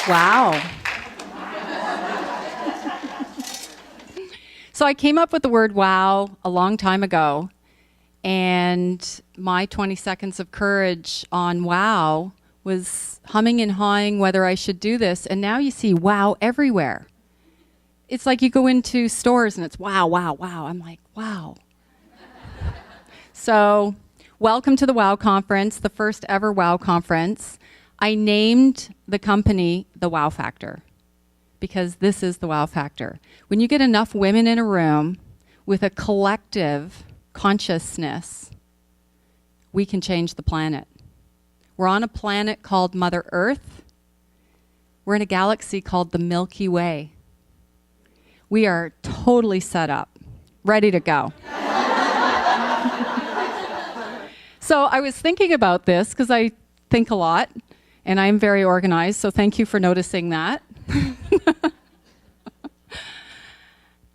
Wow. So I came up with the word wow a long time ago, and my 20 seconds of courage on wow was humming and hawing whether I should do this. And now you see wow everywhere. It's like you go into stores and it's wow, wow, wow. I'm like, wow. So welcome to the WOW Conference, the first ever WOW Conference. I named the company the Wow Factor because this is the Wow Factor. When you get enough women in a room with a collective consciousness, we can change the planet. We're on a planet called Mother Earth. We're in a galaxy called the Milky Way. We are totally set up, ready to go. So I was thinking about this because I think a lot and I'm very organized, so thank you for noticing that.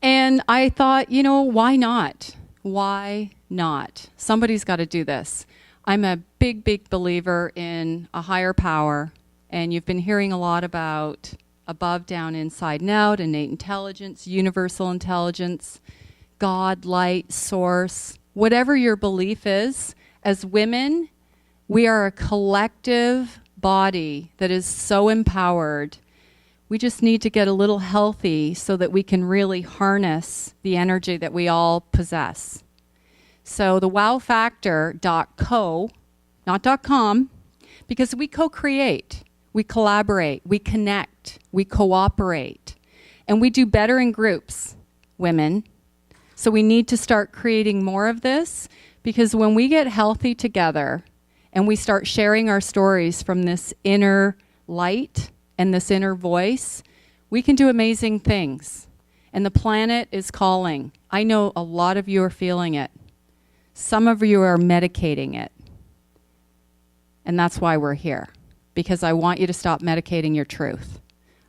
And I thought, why not? Why not? Somebody's got to do this. I'm a big, big believer in a higher power, and you've been hearing a lot about above, down, inside, and out, innate intelligence, universal intelligence, God, light, source, whatever your belief is. As women, we are a collective body that is so empowered. We just need to get a little healthy so that we can really harness the energy that we all possess. So the wowfactor.co, not .com, because we co-create, we collaborate, we connect, we cooperate, and we do better in groups, women. So we need to start creating more of this, because when we get healthy together and we start sharing our stories from this inner light and this inner voice, we can do amazing things. And the planet is calling. I know a lot of you are feeling it. Some of you are medicating it. And that's why we're here. Because I want you to stop medicating your truth.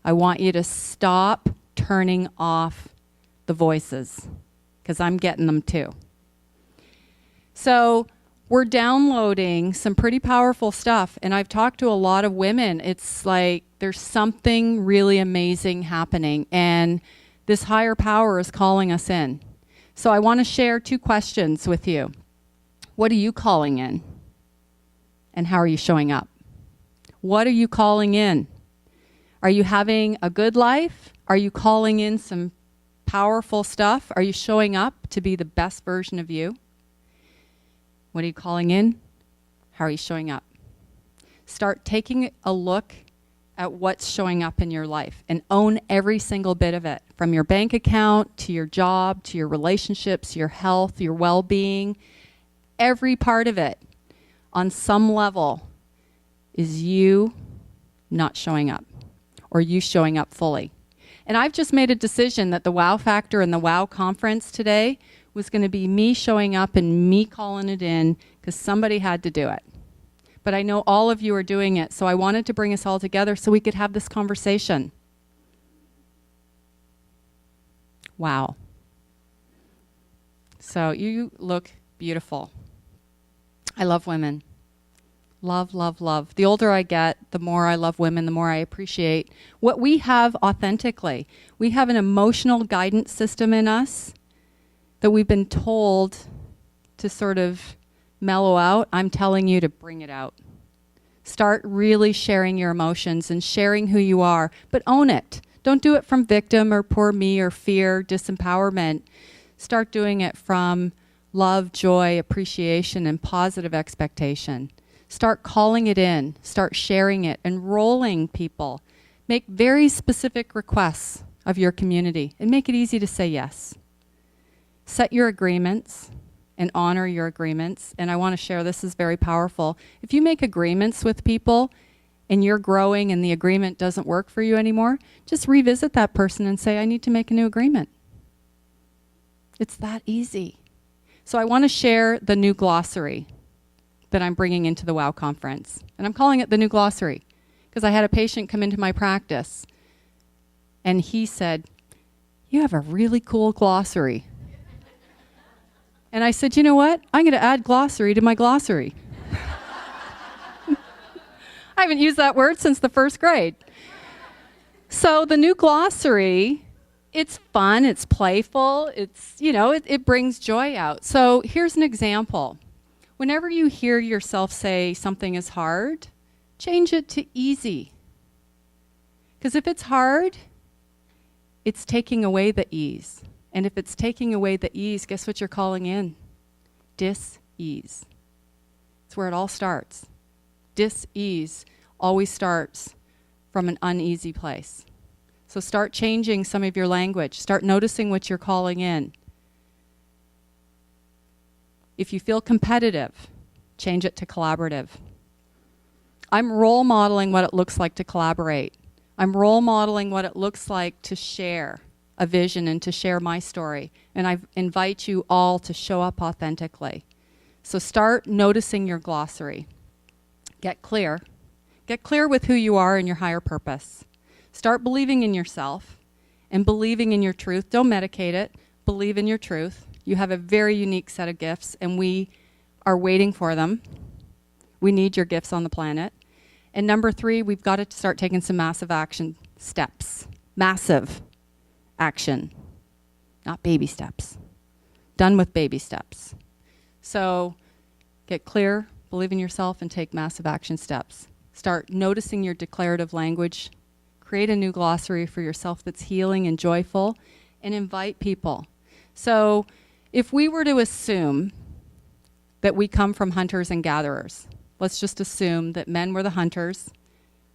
I want you to stop turning off the voices. Because I'm getting them too. So we're downloading some pretty powerful stuff. And I've talked to a lot of women. It's like there's something really amazing happening. And this higher power is calling us in. So I want to share 2 questions with you. What are you calling in? And how are you showing up? What are you calling in? Are you having a good life? Are you calling in some powerful stuff? Are you showing up to be the best version of you? What are you calling in? How are you showing up? Start taking a look at what's showing up in your life and own every single bit of it, from your bank account to your job, to your relationships, your health, your well-being. Every part of it on some level is you not showing up or you showing up fully. And I've just made a decision that the Wow Factor and the Wow Conference today was going to be me showing up and me calling it in because somebody had to do it. But I know all of you are doing it, so I wanted to bring us all together so we could have this conversation. Wow. So you look beautiful. I love women. Love, love, love. The older I get, the more I love women, the more I appreciate what we have authentically. We have an emotional guidance system in us that we've been told to sort of mellow out. I'm telling you to bring it out. Start really sharing your emotions and sharing who you are, but own it. Don't do it from victim or poor me or fear, disempowerment. Start doing it from love, joy, appreciation, and positive expectation. Start calling it in. Start sharing it, enrolling people. Make very specific requests of your community and make it easy to say yes. Set your agreements and honor your agreements. And I want to share, this is very powerful. If you make agreements with people and you're growing and the agreement doesn't work for you anymore, just revisit that person and say, I need to make a new agreement. It's that easy. So I want to share the new glossary that I'm bringing into the WOW conference. And I'm calling it the new glossary because I had a patient come into my practice and he said, you have a really cool glossary. And I said, you know what? I'm going to add glossary to my glossary. I haven't used that word since the 1st grade. So the new glossary, it's fun, it's playful, it brings joy out. So here's an example. Whenever you hear yourself say something is hard, change it to easy. Because if it's hard, it's taking away the ease. And if it's taking away the ease, guess what you're calling in? Dis-ease. It's where it all starts. Dis-ease always starts from an uneasy place. So start changing some of your language. Start noticing what you're calling in. If you feel competitive, change it to collaborative. I'm role modeling what it looks like to collaborate. I'm role modeling what it looks like to share a vision and to share my story. And I invite you all to show up authentically. So start noticing your glossary. Get clear. Get clear with who you are and your higher purpose. Start believing in yourself and believing in your truth. Don't medicate it. Believe in your truth. You have a very unique set of gifts, and we are waiting for them. We need your gifts on the planet. And number 3, we've got to start taking some massive action steps. Massive action, not baby steps. Done with baby steps. So get clear, believe in yourself, and take massive action steps. Start noticing your declarative language. Create a new glossary for yourself that's healing and joyful, and invite people. So if we were to assume that we come from hunters and gatherers, let's just assume that men were the hunters.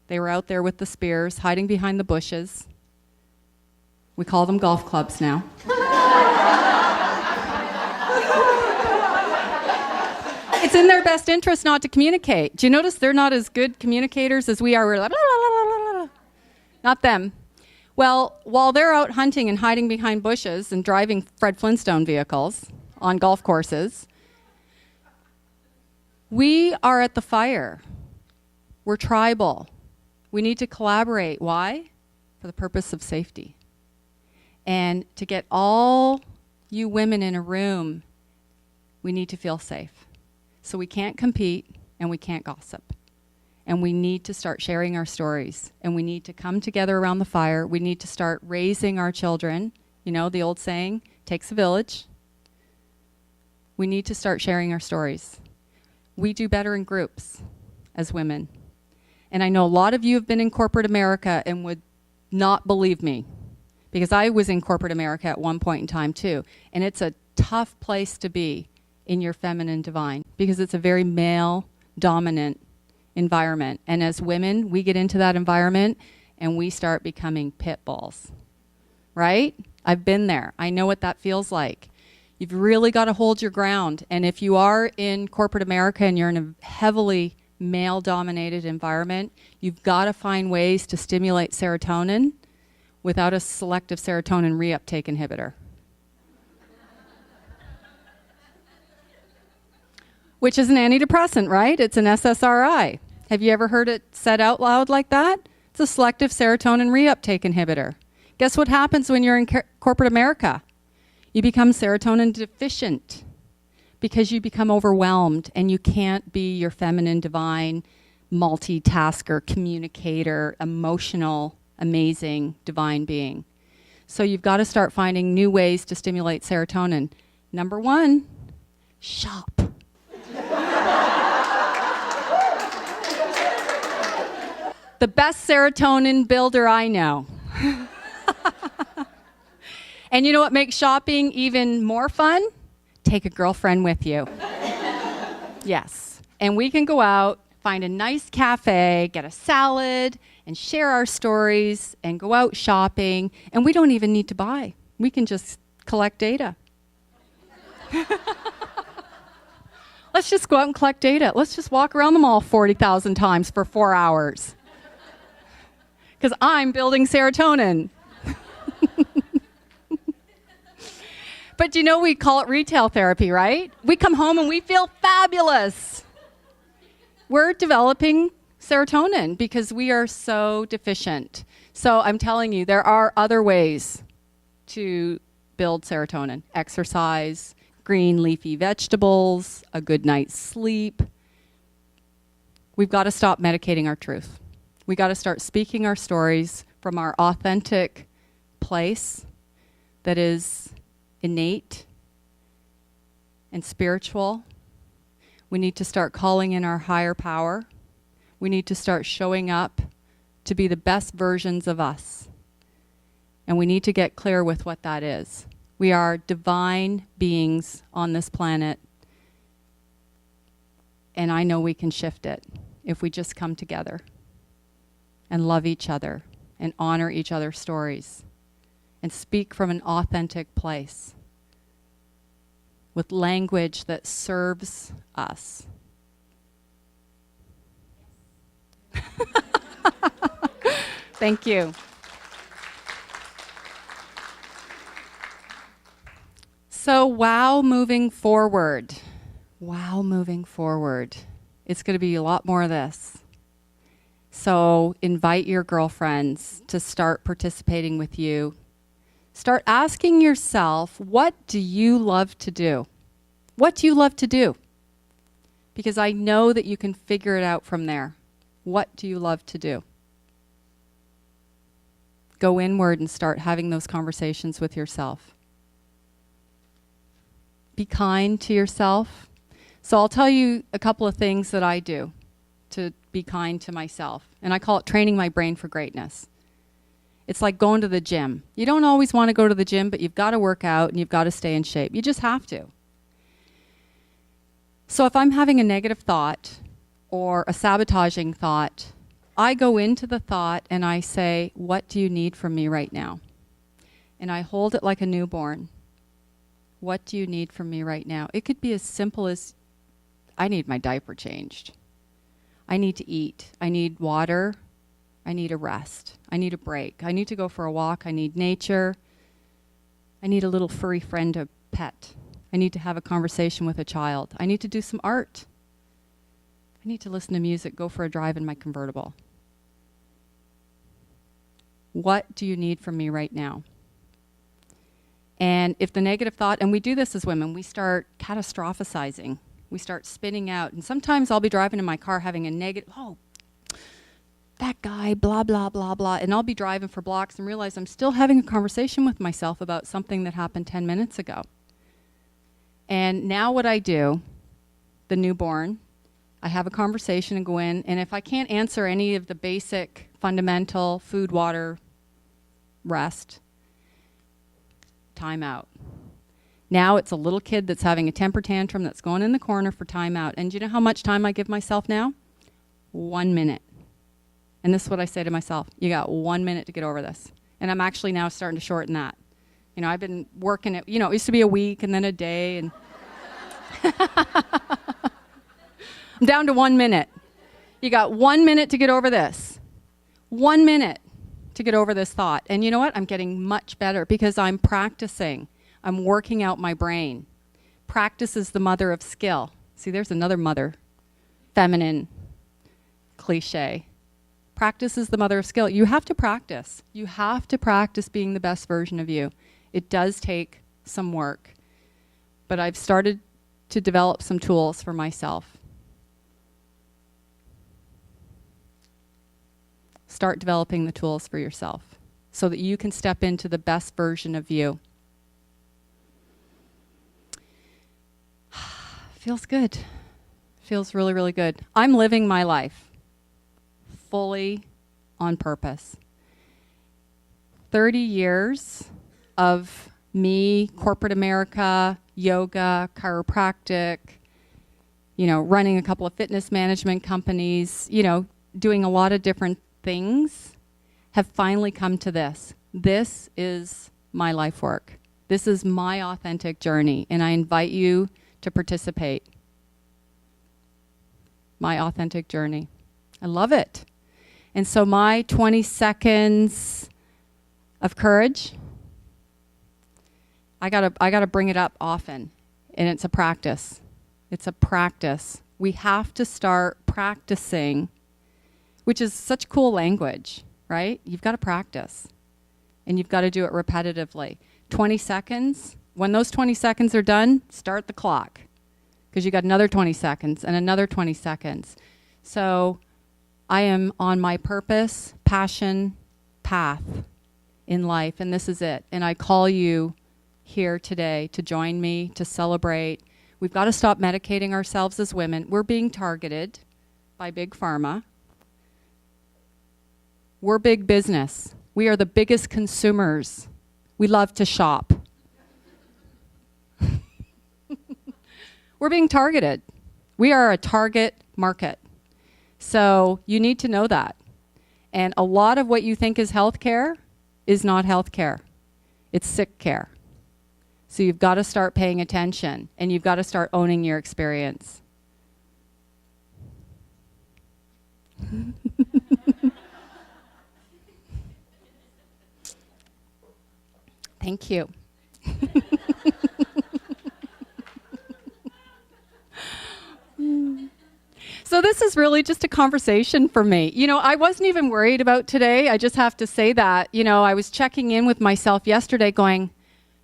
They were out there with the spears, hiding behind the bushes. We call them golf clubs now. It's in their best interest not to communicate. Do you notice they're not as good communicators as we are? We're like, la, la, la, la, la. Not them. Well, while they're out hunting and hiding behind bushes and driving Fred Flintstone vehicles on golf courses, we are at the fire. We're tribal. We need to collaborate. Why? For the purpose of safety. And to get all you women in a room, we need to feel safe. So we can't compete and we can't gossip. And we need to start sharing our stories. And we need to come together around the fire. We need to start raising our children. You know, the old saying, takes a village. We need to start sharing our stories. We do better in groups as women. And I know a lot of you have been in corporate America and would not believe me, because I was in corporate America at one point in time too. And it's a tough place to be in your feminine divine, because it's a very male dominant environment. And as women, we get into that environment and we start becoming pit bulls, right? I've been there. I know what that feels like. You've really got to hold your ground. And if you are in corporate America and you're in a heavily male-dominated environment, you've got to find ways to stimulate serotonin without a selective serotonin reuptake inhibitor. Which is an antidepressant, right? It's an SSRI. Have you ever heard it said out loud like that? It's a selective serotonin reuptake inhibitor. Guess what happens when you're in corporate America? You become serotonin deficient because you become overwhelmed and you can't be your feminine, divine, multitasker, communicator, emotional, amazing, divine being. So you've got to start finding new ways to stimulate serotonin. Number 1, shop. The best serotonin builder I know. And you know what makes shopping even more fun? Take a girlfriend with you. Yes. And we can go out, find a nice cafe, get a salad, and share our stories, and go out shopping. And we don't even need to buy. We can just collect data. Let's just go out and collect data. Let's just walk around the mall 40,000 times for 4 hours. Because I'm building serotonin. But you know, we call it retail therapy, right? We come home and we feel fabulous. We're developing serotonin because we are so deficient. So I'm telling you, there are other ways to build serotonin. Exercise, green leafy vegetables, a good night's sleep. We've got to stop medicating our truth. We got to start speaking our stories, from our authentic place that is innate and spiritual. We need to start calling in our higher power. We need to start showing up to be the best versions of us. And we need to get clear with what that is. We are divine beings on this planet. And I know we can shift it if we just come together and love each other and honor each other's stories and speak from an authentic place with language that serves us. Thank you. So, wow, moving forward. Wow, moving forward. It's going to be a lot more of this. So, invite your girlfriends to start participating with you. Start asking yourself, what do you love to do? What do you love to do? Because I know that you can figure it out from there. What do you love to do? Go inward and start having those conversations with yourself. Be kind to yourself. So I'll tell you a couple of things that I do to be kind to myself. And I call it training my brain for greatness. It's like going to the gym. You don't always want to go to the gym, but you've got to work out and you've got to stay in shape. You just have to. So if I'm having a negative thought or a sabotaging thought, I go into the thought and I say, what do you need from me right now? And I hold it like a newborn. What do you need from me right now? It could be as simple as, I need my diaper changed. I need to eat. I need water. I need a rest. I need a break. I need to go for a walk. I need nature. I need a little furry friend to pet. I need to have a conversation with a child. I need to do some art. I need to listen to music, go for a drive in my convertible. What do you need from me right now? And if the negative thought, and we do this as women, we start catastrophizing. We start spinning out. And sometimes I'll be driving in my car having a negative, oh, that guy, blah, blah, blah, blah. And I'll be driving for blocks and realize I'm still having a conversation with myself about something that happened 10 minutes ago. And now what I do, the newborn, I have a conversation and go in, and if I can't answer any of the basic, fundamental food, water, rest, time out. Now it's a little kid that's having a temper tantrum that's going in the corner for time out. And do you know how much time I give myself now? 1 minute. And this is what I say to myself. You got 1 minute to get over this. And I'm actually now starting to shorten that. You know, I've been working it, you know, it used to be a week and then a day. And I'm down to 1 minute. You got 1 minute to get over this. 1 minute to get over this thought. And you know what? I'm getting much better because I'm practicing. I'm working out my brain. Practice is the mother of skill. See, there's another mother, feminine cliche. Practice is the mother of skill. You have to practice. You have to practice being the best version of you. It does take some work. But I've started to develop some tools for myself. Start developing the tools for yourself so that you can step into the best version of you. Feels good. Feels really, really good. I'm living my life fully on purpose. 30 years of me, corporate America, yoga, chiropractic, you know, running a couple of fitness management companies, you know, doing a lot of different things have finally come to this. This is my life work. This is my authentic journey, and I invite you to participate. My authentic journey. I love it. And so my 20 seconds of courage, I gotta bring it up often, and it's a practice. It's a practice. We have to start practicing, which is such cool language, right? You've got to practice, and you've got to do it repetitively. 20 seconds. When those 20 seconds are done, start the clock, because you got another 20 seconds and another 20 seconds. So I am on my purpose, passion path in life, and this is it. And I call you here today to join me, to celebrate. We've got to stop medicating ourselves as women. We're being targeted by Big Pharma. We're big business. We are the biggest consumers. We love to shop. We're being targeted. We are a target market. So you need to know that. And a lot of what you think is healthcare is not healthcare. It's sick care. So you've got to start paying attention, and you've got to start owning your experience. Thank you. So this is really just a conversation for me. You know, I wasn't even worried about today. I just have to say that. You know, I was checking in with myself yesterday going,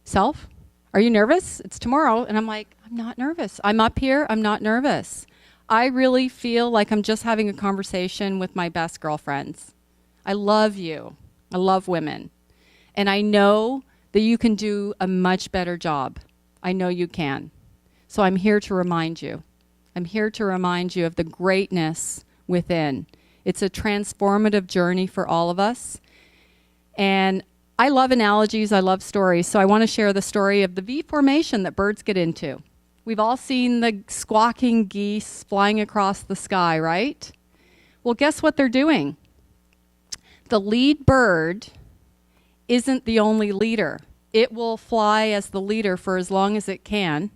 self, are you nervous? It's tomorrow. And I'm like, I'm not nervous. I'm up here. I'm not nervous. I really feel like I'm just having a conversation with my best girlfriends. I love you. I love women. And I know that you can do a much better job. I know you can. So I'm here to remind you. I'm here to remind you of the greatness within. It's a transformative journey for all of us. And I love analogies. I love stories. So I want to share the story of the V formation that birds get into. We've all seen the squawking geese flying across the sky, right? Well, guess what they're doing? The lead bird isn't the only leader. It will fly as the leader for as long as it can.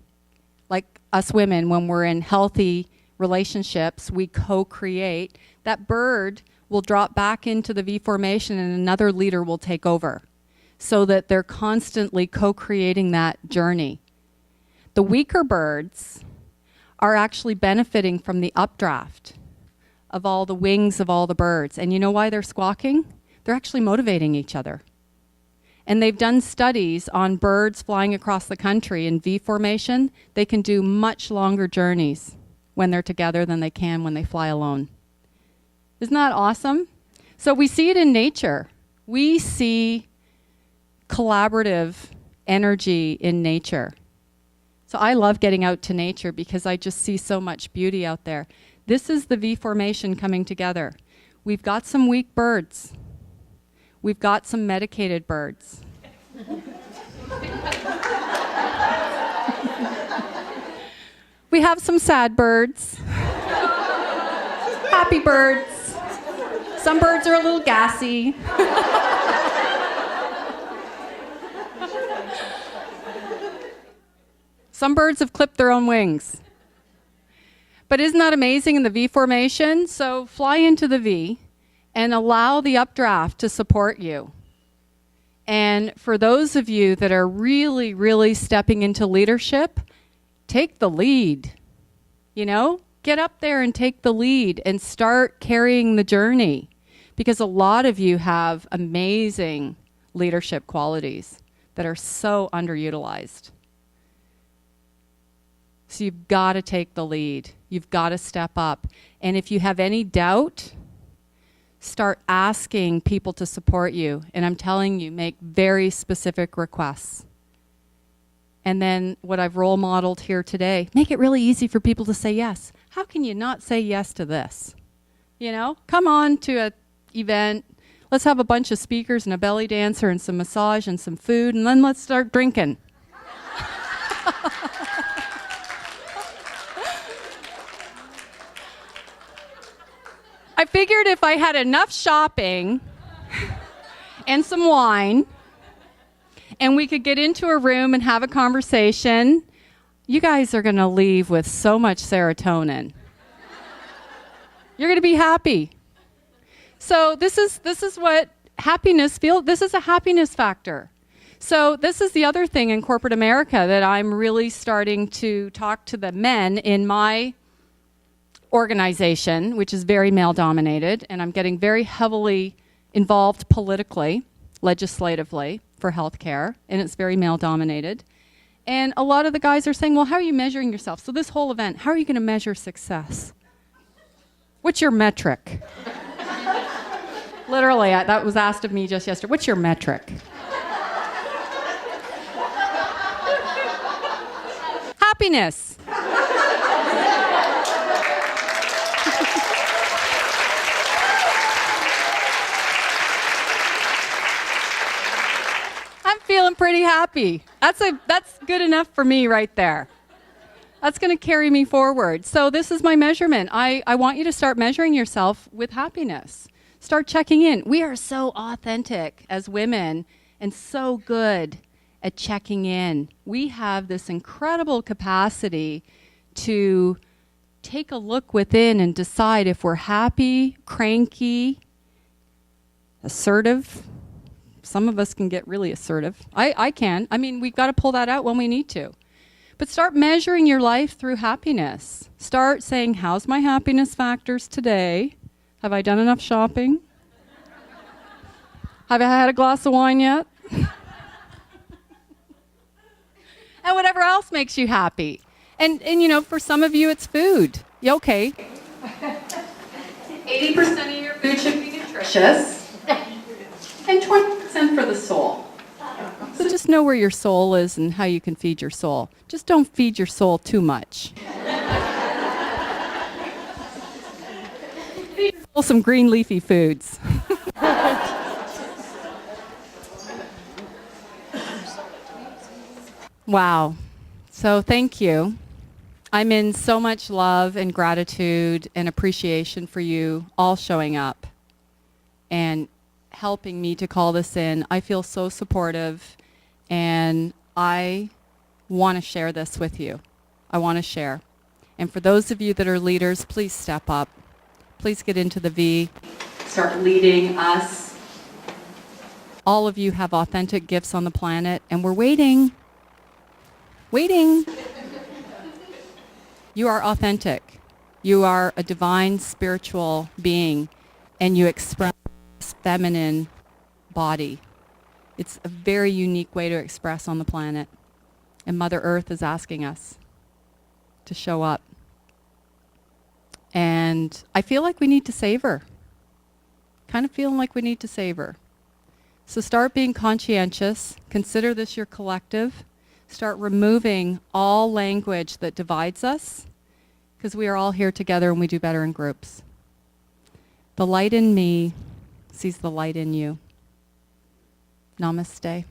Like us women, when we're in healthy relationships, we co-create. That bird will drop back into the V formation and another leader will take over, so that they're constantly co-creating that journey. The weaker birds are actually benefiting from the updraft of all the wings of all the birds. And you know why they're squawking? They're actually motivating each other. And they've done studies on birds flying across the country in V formation. They can do much longer journeys when they're together than they can when they fly alone. Isn't that awesome? So we see it in nature. We see collaborative energy in nature. So I love getting out to nature because I just see so much beauty out there. This is the V formation coming together. We've got some weak birds. We've got some medicated birds. We have some sad birds. Happy birds. Some birds are a little gassy. Some birds have clipped their own wings. But isn't that amazing in the V formation? So fly into the V and allow the updraft to support you. And for those of you that are really, really stepping into leadership, take the lead. You know, get up there and take the lead and start carrying the journey, because a lot of you have amazing leadership qualities that are so underutilized. So you've got to take the lead. You've got to step up. And if you have any doubt, start asking people to support you. And I'm telling you, make very specific requests. And then what I've role modeled here today, make it really easy for people to say yes. How can you not say yes to this? You know, come on to an event. Let's have a bunch of speakers and a belly dancer and some massage and some food, and then let's start drinking. I figured if I had enough shopping and some wine, and we could get into a room and have a conversation, you guys are going to leave with so much serotonin. You're going to be happy. So this is what happiness feels. This is a happiness factor. So this is the other thing in corporate America that I'm really starting to talk to the men in my organization, which is very male-dominated, and I'm getting very heavily involved politically, legislatively, for healthcare, and it's very male-dominated. And a lot of the guys are saying, well, how are you measuring yourself? So this whole event, how are you going to measure success? What's your metric? Literally, that was asked of me just yesterday. What's your metric? Happiness. I'm feeling pretty happy. That's good enough for me right there. That's going to carry me forward. So this is my measurement. I want you to start measuring yourself with happiness. Start checking in. We are so authentic as women and so good at checking in. We have this incredible capacity to take a look within and decide if we're happy, cranky, assertive. Some of us can get really assertive. I can. I mean, we've got to pull that out when we need to. But start measuring your life through happiness. Start saying, how's my happiness factors today? Have I done enough shopping? Have I had a glass of wine yet? And whatever else makes you happy. And you know, for some of you, it's food. Yeah, okay. 80% of your food should be nutritious. And 20% for the soul. So just know where your soul is and how you can feed your soul. Just don't feed your soul too much. Feed your soul some green leafy foods. Wow. So thank you. I'm in so much love and gratitude and appreciation for you all showing up and helping me to call this in. I feel so supportive, and I want to share this with you. I want to share. And for those of you that are leaders, please step up. Please get into the V. Start leading us. All of you have authentic gifts on the planet, and we're waiting. Waiting. You are authentic. You are a divine spiritual being, and you express this feminine body. It's a very unique way to express on the planet. And Mother Earth is asking us to show up. And I feel like we need to save her. Kind of feeling like we need to save her. So start being conscientious. Consider this your collective. Start removing all language that divides us, because we are all here together and we do better in groups. The light in me sees the light in you. Namaste.